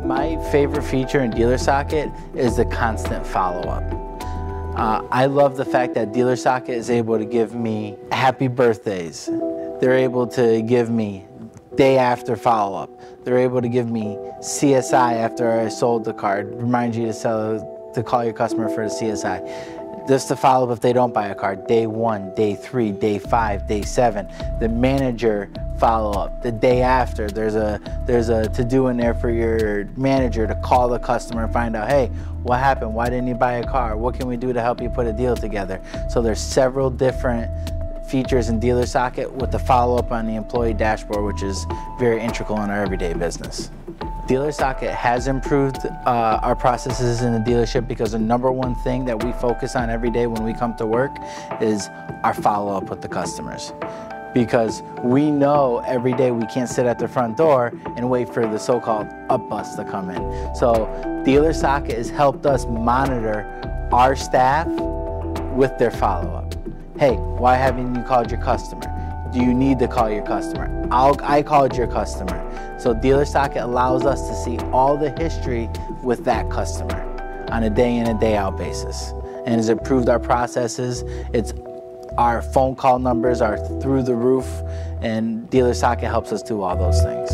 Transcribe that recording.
My favorite feature in Dealer Socket is the constant follow-up. I love the fact that Dealer Socket is able to give me happy birthdays. They're able to give me day after follow-up. They're able to give me CSI after I sold the card, remind you to call your customer for the CSI. Just to follow up if they don't buy a car, day 1, day 3, day 5, day 7. The manager follow-up. The day after, there's a to-do in there for your manager to call the customer and find out, hey, what happened? Why didn't you buy a car? What can we do to help you put a deal together? So there's several different features in Dealer Socket with the follow-up on the employee dashboard, which is very integral in our everyday business. Dealer Socket has improved our processes in the dealership because the #1 thing that we focus on every day when we come to work is our follow-up with the customers. Because we know every day we can't sit at the front door and wait for the so-called up bus to come in. So Dealer Socket has helped us monitor our staff with their follow-up. Hey, why haven't you called your customer? Do you need to call your customer? I called your customer. So Dealer Socket allows us to see all the history with that customer on a day in and day out basis. And has improved our processes. Our phone call numbers are through the roof, and Dealer Socket helps us do all those things.